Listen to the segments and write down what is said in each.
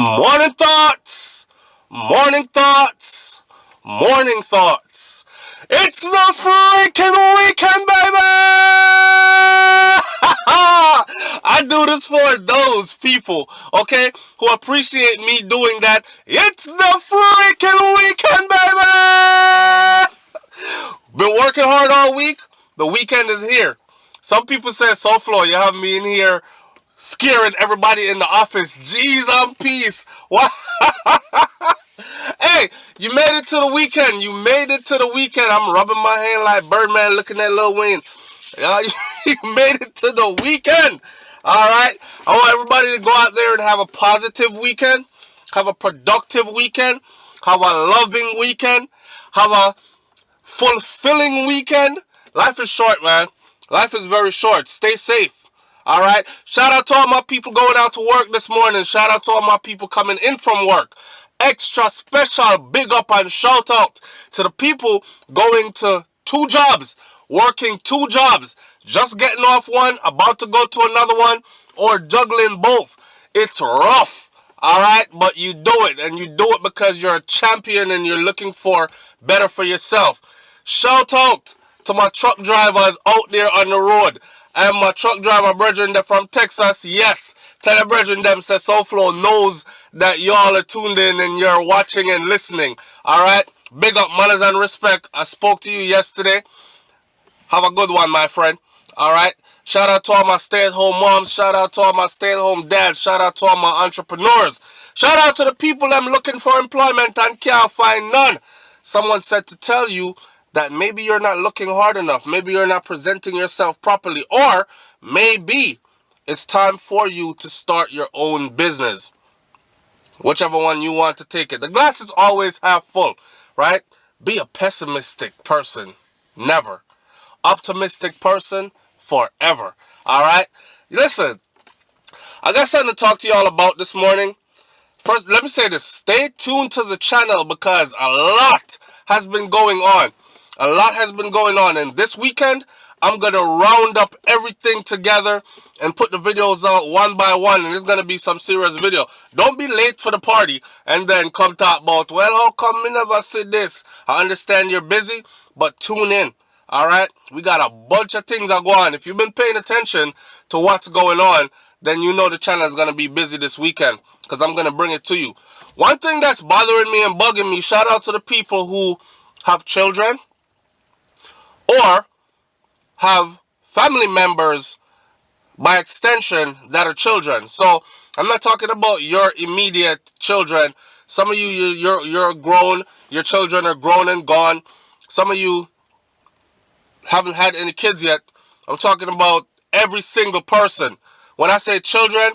Morning thoughts, morning thoughts, morning thoughts. It's the freaking weekend, baby! I do this for those people, okay, who appreciate me doing that. It's the freaking weekend, baby! Been working hard all week. The weekend is here. Some people say, SouFlo, you have me in here scaring everybody in the office. Jeez, I'm peace. What? Hey, you made it to the weekend. You made it to the weekend. I'm rubbing my hand like Birdman looking at Lil Wayne. You made it to the weekend. All right. I want everybody to go out there and have a positive weekend. Have a productive weekend. Have a loving weekend. Have a fulfilling weekend. Life is short, man. Life is very short. Stay safe. All right. Shout out to all my people going out to work this morning. Shout out to all my people coming in from work. Extra special big up and shout out to the people going to 2 jobs, working 2 jobs, just getting off one, about to go to another one, or juggling both. It's rough. All right. But you do it, and you do it because you're a champion and you're looking for better for yourself. Shout out to my truck drivers out there on the road. And my truck driver brethren that from Texas, yes, tell the brethren them say SouFlo knows that y'all are tuned in and you're watching and listening. Alright? Big up, manners and respect. I spoke to you yesterday. Have a good one, my friend. Alright? Shout out to all my stay-at-home moms. Shout out to all my stay-at-home dads. Shout out to all my entrepreneurs. Shout out to the people them looking for employment and can't find none. Someone said to tell you that maybe you're not looking hard enough. Maybe you're not presenting yourself properly. Or maybe it's time for you to start your own business. Whichever one you want to take it. The glass is always half full, right? Be a pessimistic person. Never. Optimistic person forever. All right? Listen, I got something to talk to y'all about this morning. First, let me say this. Stay tuned to the channel because a lot has been going on. A lot has been going on, and this weekend I'm going to round up everything together and put the videos out one by one, and it's going to be some serious video. Don't be late for the party and then come talk about, well, how come me never see this? I understand you're busy, but tune in, all right? We got a bunch of things that go on. If you've been paying attention to what's going on, then you know the channel is going to be busy this weekend because I'm going to bring it to you. One thing that's bothering me and bugging me, shout out to the people who have children or have family members by extension that are children. So I'm not talking about your immediate children. Some of you're grown, your children are grown and gone. Some of you haven't had any kids yet. I'm talking about every single person. When I say children,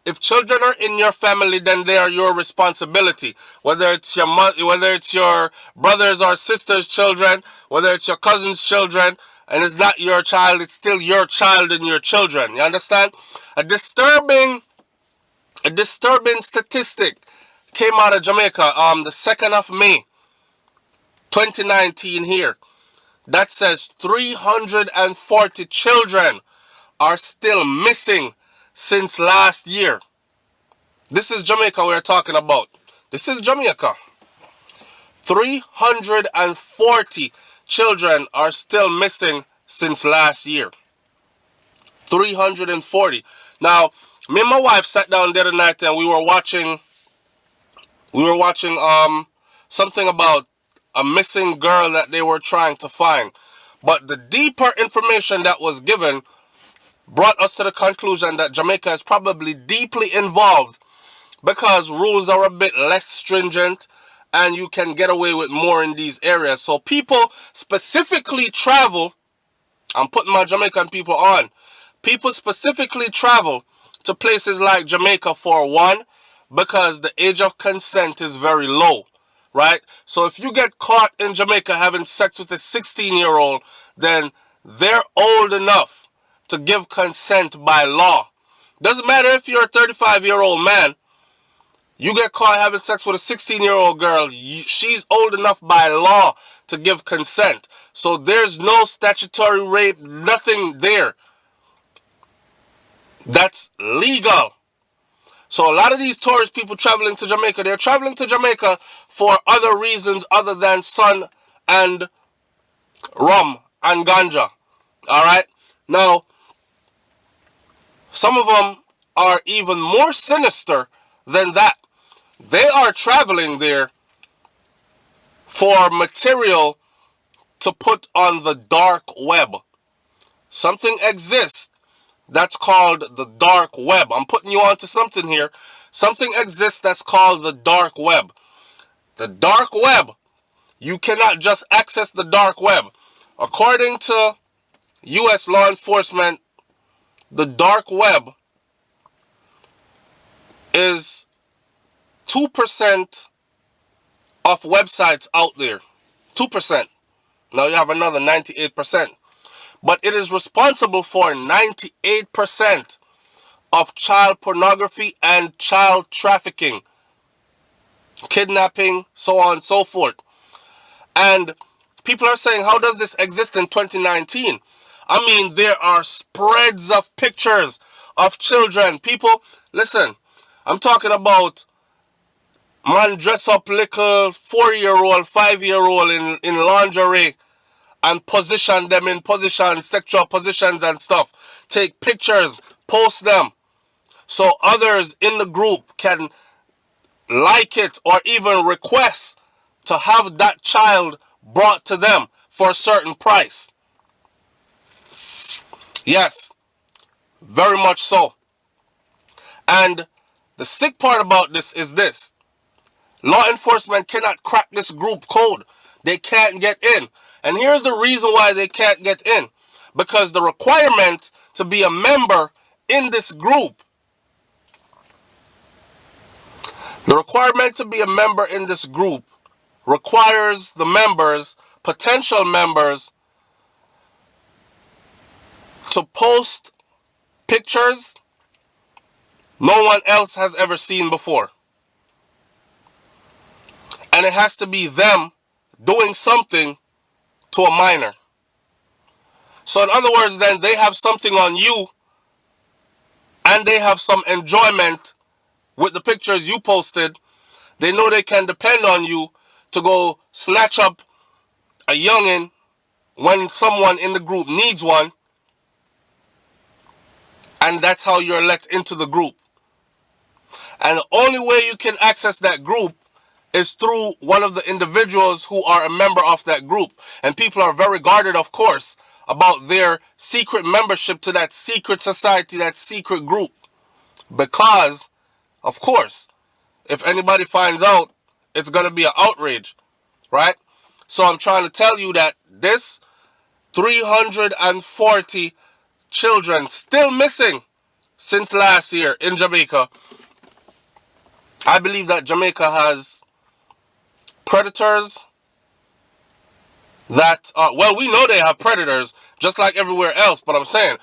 if children are in your family, then they are your responsibility. Whether it's your mother, whether it's your brothers or sisters' children, whether it's your cousin's children, and it's not your child, it's still your child and your children. You understand? A disturbing statistic came out of Jamaica the 2nd of May, 2019 here. That says 340 children are still missing since last year. This is Jamaica we're talking about. This is Jamaica. 340 children are still missing since last year. 340. Now, me and my wife sat down the other night and we were watching something about a missing girl that they were trying to find. But the deeper information that was given brought us to the conclusion that Jamaica is probably deeply involved because rules are a bit less stringent and you can get away with more in these areas. So people specifically travel, I'm putting my Jamaican people on, people specifically travel to places like Jamaica for one, because the age of consent is very low, right? So if you get caught in Jamaica having sex with a 16-year-old, then they're old enough to give consent by law. Doesn't matter if you're a 35-year-old man. You get caught having sex with a 16-year-old girl, she's old enough by law to give consent. So there's no statutory rape, nothing there. That's legal. So a lot of these tourist people traveling to Jamaica, they're traveling to Jamaica for other reasons other than sun and rum and ganja. Alright? Now, some of them are even more sinister than that. They are traveling there for material to put on the dark web. Something exists that's called the dark web. I'm putting you onto something here. Something exists that's called the dark web. The dark web, you cannot just access the dark web. According to U.S. law enforcement, the dark web is 2% of websites out there. 2%. Now you have another 98%. But it is responsible for 98% of child pornography and child trafficking, kidnapping, so on and so forth. And people are saying, how does this exist in 2019? I mean, there are spreads of pictures of children. People, listen, I'm talking about man dress up little 4-year-old, 5-year-old in lingerie and position them in positions, sexual positions and stuff. Take pictures, post them, so others in the group can like it or even request to have that child brought to them for a certain price. Yes, very much so. And the sick part about this is this. Law enforcement cannot crack this group code. They can't get in. And here's the reason why they can't get in. Because the requirement to be a member in this group, requires the members, potential members, to post pictures no one else has ever seen before. And it has to be them doing something to a minor. So in other words, then they have something on you and they have some enjoyment with the pictures you posted. They know they can depend on you to go snatch up a youngin when someone in the group needs one. And that's how you're let into the group. And the only way you can access that group is through one of the individuals who are a member of that group. And people are very guarded, of course, about their secret membership to that secret society, that secret group. Because, of course, if anybody finds out, it's going to be an outrage, right? So I'm trying to tell you that this 340 children still missing since last year in Jamaica. I believe that Jamaica has predators that are, well, we know they have predators just like everywhere else, but I'm saying,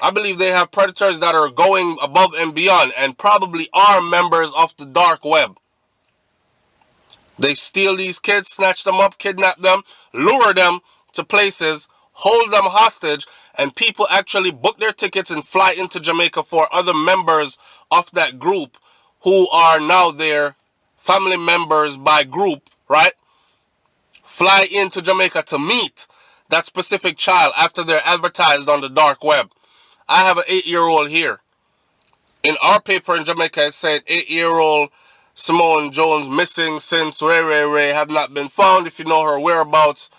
I believe they have predators that are going above and beyond and probably are members of the dark web. They steal these kids, snatch them up, kidnap them, lure them to places, hold them hostage, and people actually book their tickets and fly into Jamaica for other members of that group who are now their family members by group, right? Fly into Jamaica to meet that specific child after they're advertised on the dark web. I have an 8-year-old here. In our paper in Jamaica, it said 8-year-old Simone Jones missing since Ray have not been found. If you know her whereabouts,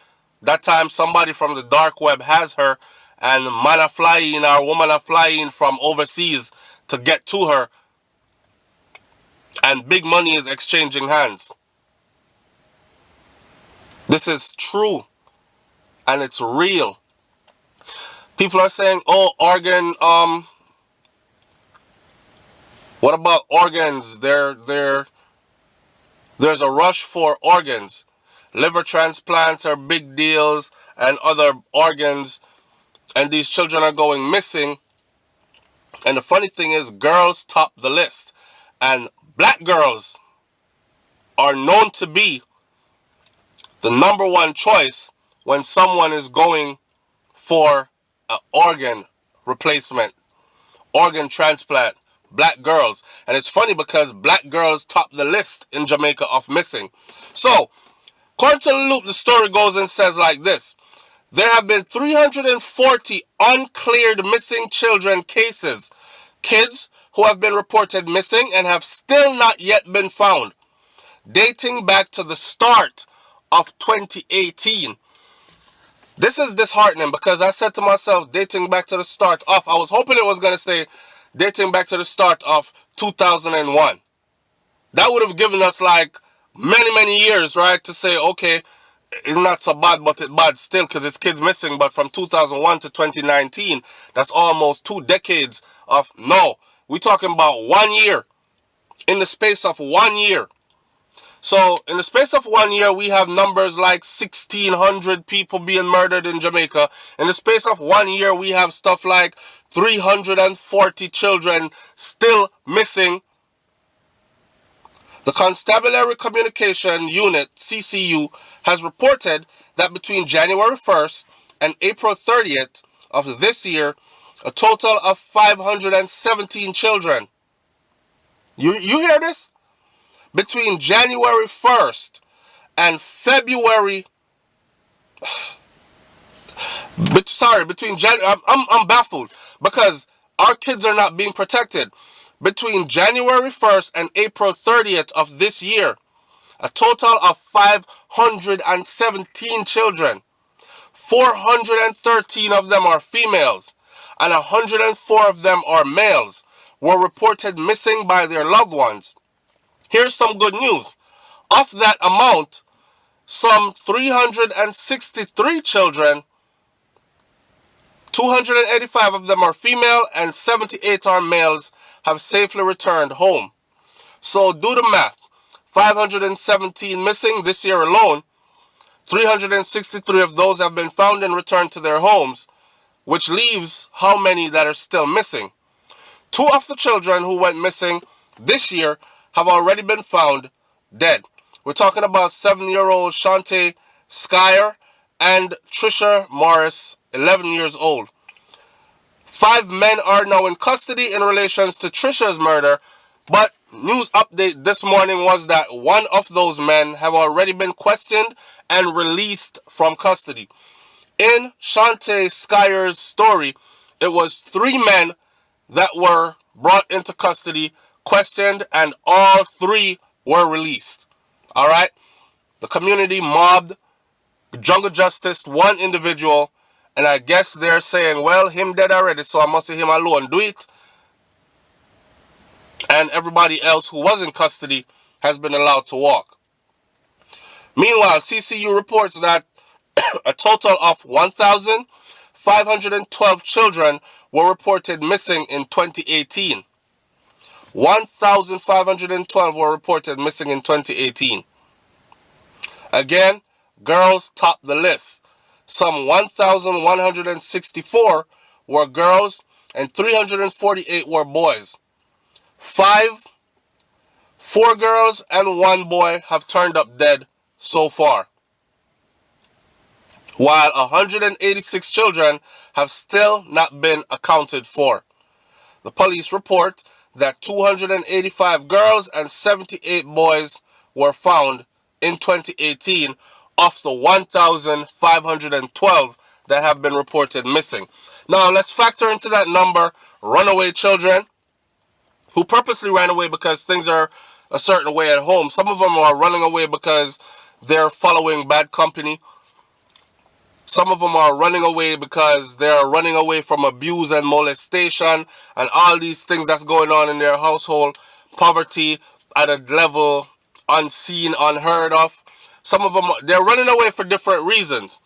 that time somebody from the dark web has her, and man are flying or woman are flying from overseas to get to her, and big money is exchanging hands. This is true, and it's real. People are saying, oh, organ, what about organs? There's a rush for organs. Liver transplants are big deals and other organs, and these children are going missing. And the funny thing is, girls top the list. And black girls are known to be the number one choice when someone is going for an organ replacement, organ transplant. black girls. And it's funny because black girls top the list in Jamaica of missing. So, according to the Loop, the story goes and says like this. There have been 340 uncleared missing children cases. Kids who have been reported missing and have still not yet been found, dating back to the start of 2018. This is disheartening because I said to myself, dating back to the start of, I was hoping it was going to say dating back to the start of 2001. That would have given us like many years, right, to say, okay, it's not so bad, but it's bad still because it's kids missing. But from 2001 to 2019, that's almost 2 decades of, no, we're talking about 1 year, in the space of 1 year. So in the space of 1 year, we have numbers like 1,600 people being murdered in Jamaica. In the space of 1 year, we have stuff like 340 children still missing. The Constabulary Communication Unit, CCU, has reported that between January 1st and April 30th of this year, a total of 517 children. You hear this? Between January 1st and February... I'm baffled because our kids are not being protected. Between January 1st and April 30th of this year, a total of 517 children. 413 of them are females and 104 of them are males were reported missing by their loved ones. Here's some good news. Of that amount, some 363 children, 285 of them are female and 78 are males, have safely returned home. So do the math. 517 missing this year alone. 363 of those have been found and returned to their homes, which leaves how many that are still missing? 2 of the children who went missing this year have already been found dead. We're talking about 7-year-old Shante Skyer and Trisha Morris, 11 years old. 5 men are now in custody in relations to Trisha's murder, but news update this morning was that 1 of those men have already been questioned and released from custody. In Shante Skyer's story, it was 3 men that were brought into custody, questioned, and all 3 were released. All right? The community mobbed, jungle justice 1 individual, and I guess they're saying, well, him dead already, so I must say him alone do it. And everybody else who was in custody has been allowed to walk. Meanwhile, CCU reports that a total of 1,512 children were reported missing in 2018. 1,512 were reported missing in 2018. Again, girls top the list. Some 1,164 were girls and 348 were boys. 4 girls and 1 boy have turned up dead so far, while 186 children have still not been accounted for. The police report that 285 girls and 78 boys were found in 2018 of the 1,512 that have been reported missing. Now let's factor into that number runaway children who purposely ran away because things are a certain way at home. Some of them are running away because they're following bad company. Some of them are running away because they're running away from abuse and molestation and all these things that's going on in their household. Poverty at a level unseen, unheard of. Some of them, they're running away for different reasons.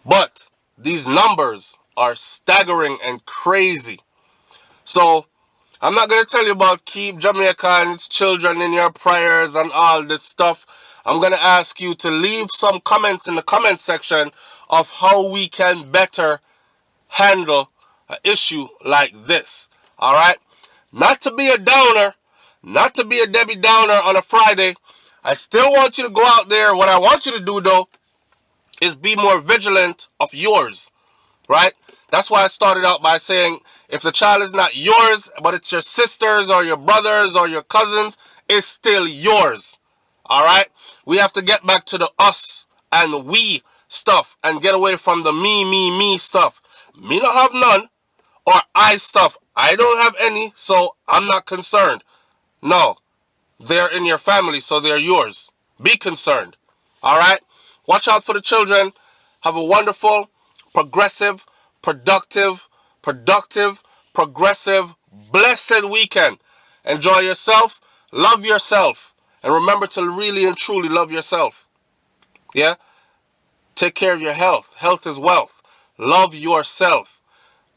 But these numbers are staggering and crazy. So, I'm not going to tell you about keep Jamaica and its children in your prayers and all this stuff. I'm going to ask you to leave some comments in the comment section of how we can better handle an issue like this. Alright? Not to be a downer, not to be a Debbie Downer on a Friday. I still want you to go out there. What I want you to do, though, is be more vigilant of yours. Right? That's why I started out by saying If the child is not yours, but it's your sisters or your brothers or your cousins, it's still yours. All right? We have to get back to the us and we stuff and get away from the me stuff. Me not have none, or I stuff. I don't have any, so I'm not concerned. No, they're in your family, so they're yours. Be concerned. All right? Watch out for the children. Have a wonderful, progressive, productive, progressive, blessed weekend. Enjoy yourself. Love yourself. And remember to really and truly love yourself. Yeah? Take care of your health. Health is wealth. Love yourself.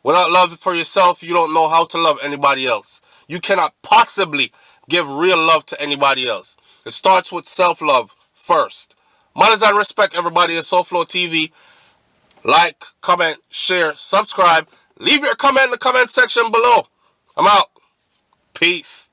Without love for yourself, you don't know how to love anybody else. You cannot possibly give real love to anybody else. It starts with self-love first. Manners and respect, everybody at SouFLoTV. Like, comment, share, subscribe. Leave your comment in the comment section below. I'm out. Peace.